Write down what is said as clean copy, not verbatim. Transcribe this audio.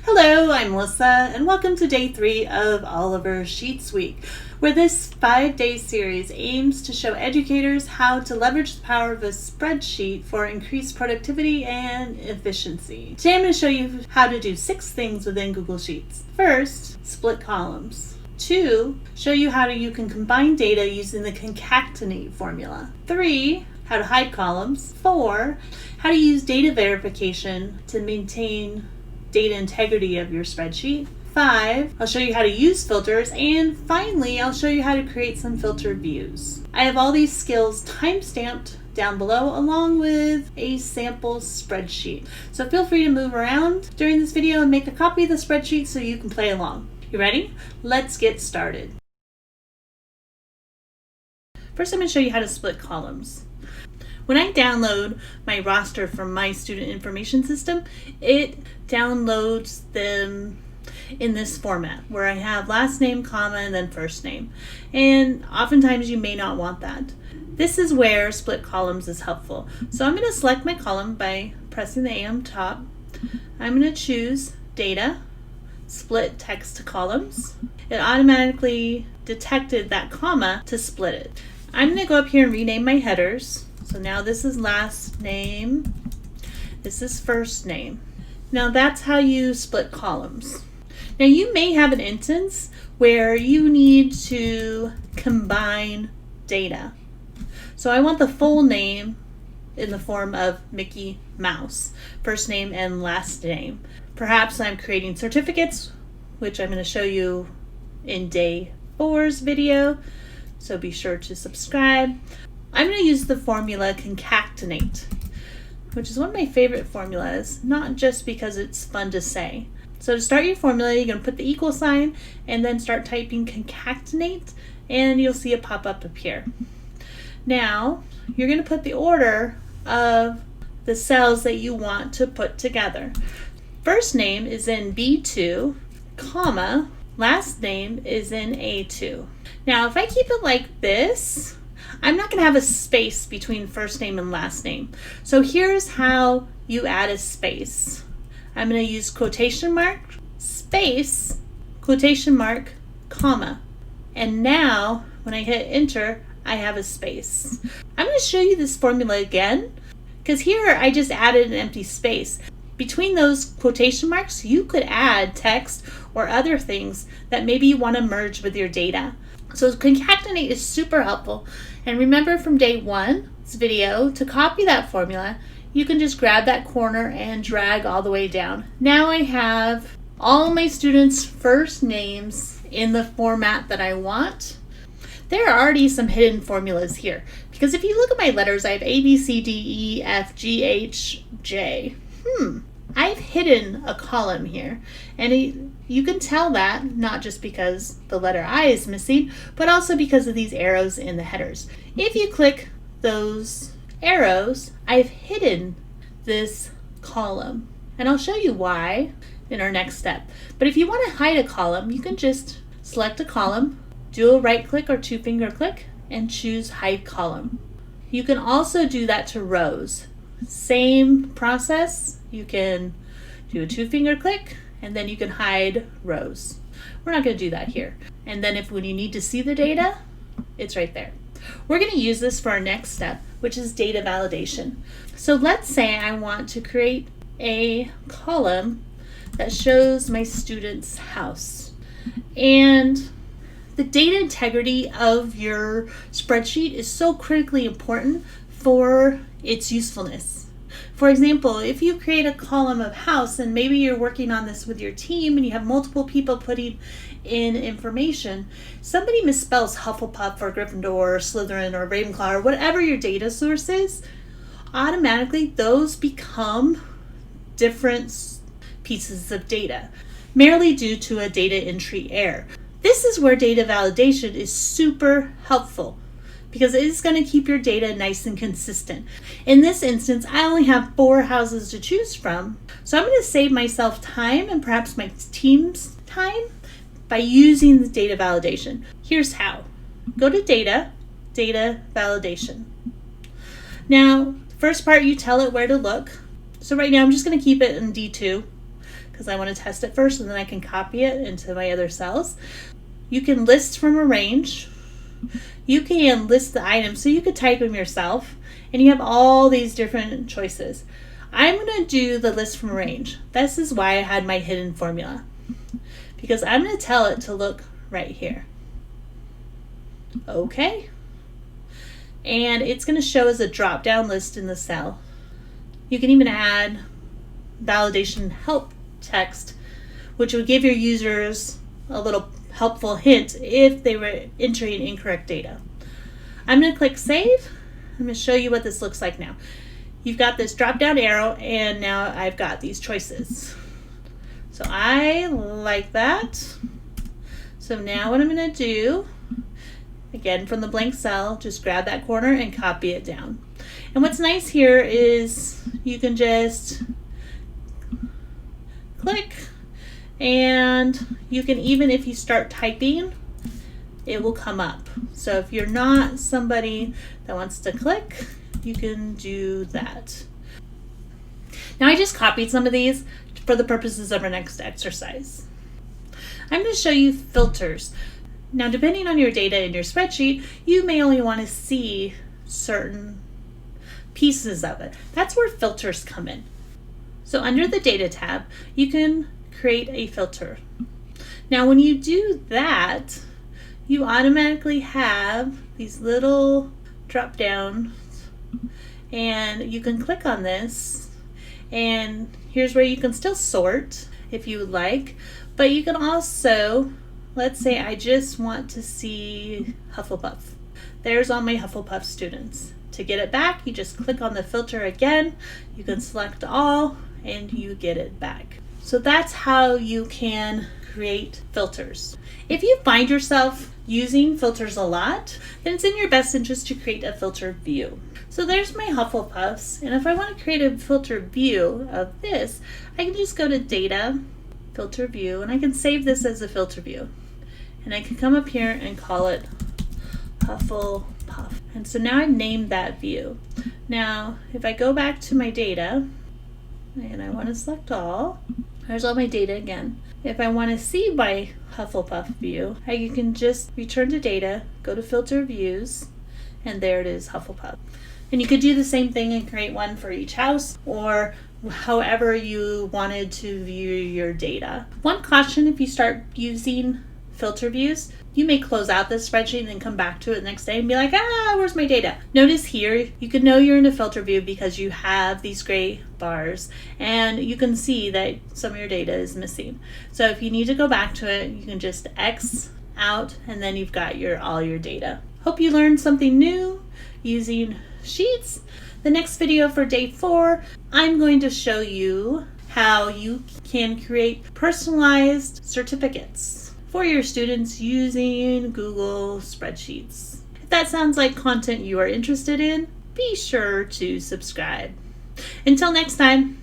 Hello, I'm Melissa, and welcome to day 3 of Oliver's Sheets Week, where this 5-day series aims to show educators how to leverage the power of a spreadsheet for increased productivity and efficiency. Today I'm going to show you how to do 6 things within Google Sheets. First, split columns. 2, show you how you can combine data using the Concatenate formula. 3, how to hide columns. 4, how to use data verification to maintain data integrity of your spreadsheet. 5, I'll show you how to use filters, and finally I'll show you how to create some filter views. I have all these skills time-stamped down below along with a sample spreadsheet. So feel free to move around during this video and make a copy of the spreadsheet so you can play along. You ready? Let's get started. First I'm going to show you how to split columns. When I download my roster from my student information system, it downloads them in this format where I have last name, comma, and then first name. And oftentimes you may not want that. This is where split columns is helpful. So I'm going to select my column by pressing the A on top. I'm going to choose data, split text to columns. It automatically detected that comma to split it. I'm going to go up here and rename my headers. So now this is last name, this is first name. Now that's how you split columns. Now you may have an instance where you need to combine data. So I want the full name in the form of Mickey Mouse, first name and last name. Perhaps I'm creating certificates, which I'm going to show you in day 4's video. So be sure to subscribe. I'm going to use the formula Concatenate, which is one of my favorite formulas, not just because it's fun to say. So to start your formula, you're going to put the equal sign and then start typing Concatenate, and you'll see a pop-up appear. Now, you're going to put the order of the cells that you want to put together. First name is in B2, comma, last name is in A2. Now, if I keep it like this, I'm not going to have a space between first name and last name. So here's how you add a space. I'm going to use quotation mark, space, quotation mark, comma. And now when I hit enter, I have a space. I'm going to show you this formula again because here I just added an empty space. Between those quotation marks, you could add text or other things that maybe you want to merge with your data. So Concatenate is super helpful. And remember from day 1's video, to copy that formula, you can just grab that corner and drag all the way down. Now I have all my students' first names in the format that I want. There are already some hidden formulas here, because if you look at my letters, I have A, B, C, D, E, F, G, H, J. I've hidden a column here, and you can tell that not just because the letter I is missing, but also because of these arrows in the headers. If you click those arrows, I've hidden this column, and I'll show you why in our next step. But if you want to hide a column, you can just select a column, do a right click or 2-finger click, and choose hide column. You can also do that to rows. Same process. You can do a 2-finger click and then you can hide rows. We're not going to do that here. And then when you need to see the data, it's right there. We're going to use this for our next step, which is data validation. So let's say I want to create a column that shows my student's house. And the data integrity of your spreadsheet is so critically important for its usefulness. For example, if you create a column of house and maybe you're working on this with your team and you have multiple people putting in information, somebody misspells Hufflepuff or Gryffindor or Slytherin or Ravenclaw or whatever your data source is, automatically those become different pieces of data, merely due to a data entry error. This is where data validation is super helpful, because it is going to keep your data nice and consistent. In this instance, I only have 4 houses to choose from, so I'm going to save myself time and perhaps my team's time by using the data validation. Here's how. Go to data, data validation. Now, first part, you tell it where to look. So right now I'm just going to keep it in D2 because because I want to test it first and then I can copy it into my other cells. You can list from a range. You can list the items, so you could type them yourself, and you have all these different choices. I'm going to do the list from a range. This is why I had my hidden formula, because I'm going to tell it to look right here. Okay. And it's going to show as a drop-down list in the cell. You can even add validation help text, which would give your users a little helpful hint if they were entering incorrect data. I'm going to click Save. I'm going to show you what this looks like now. You've got this drop-down arrow, and now I've got these choices. So I like that. So now what I'm going to do, again from the blank cell, just grab that corner and copy it down. And what's nice here is you can just click, and you can, even if you start typing, it will come up. So if you're not somebody that wants to click, you can do that. Now I just copied some of these for the purposes of our next exercise. I'm going to show you filters. Now, depending on your data in your spreadsheet, you may only want to see certain pieces of it. That's where filters come in. So under the Data tab, you can create a filter. Now, when you do that, you automatically have these little drop downs, and you can click on this, and here's where you can still sort if you would like, but you can also, let's say I just want to see Hufflepuff. There's all my Hufflepuff students. To get it back, you just click on the filter again, you can select all, and you get it back. So that's how you can create filters. If you find yourself using filters a lot, then it's in your best interest to create a filter view. So there's my Hufflepuffs, and if I want to create a filter view of this, I can just go to Data, Filter View, and I can save this as a filter view. And I can come up here and call it Hufflepuff. And so now I've named that view. Now, if I go back to my data, and I want to select all, there's all my data again. If I want to see my Hufflepuff view, you can just return to Data, go to Filter Views, and there it is, Hufflepuff. And you could do the same thing and create one for each house, or however you wanted to view your data. One caution: if you start using filter views, you may close out this spreadsheet and then come back to it the next day and be like, where's my data? Notice here, you can know you're in a filter view because you have these gray bars, and you can see that some of your data is missing. So if you need to go back to it, you can just X out, and then you've got all your data. Hope you learned something new using sheets. The next video for day 4, I'm going to show you how you can create personalized certificates for your students using Google Spreadsheets. If that sounds like content you are interested in, be sure to subscribe. Until next time.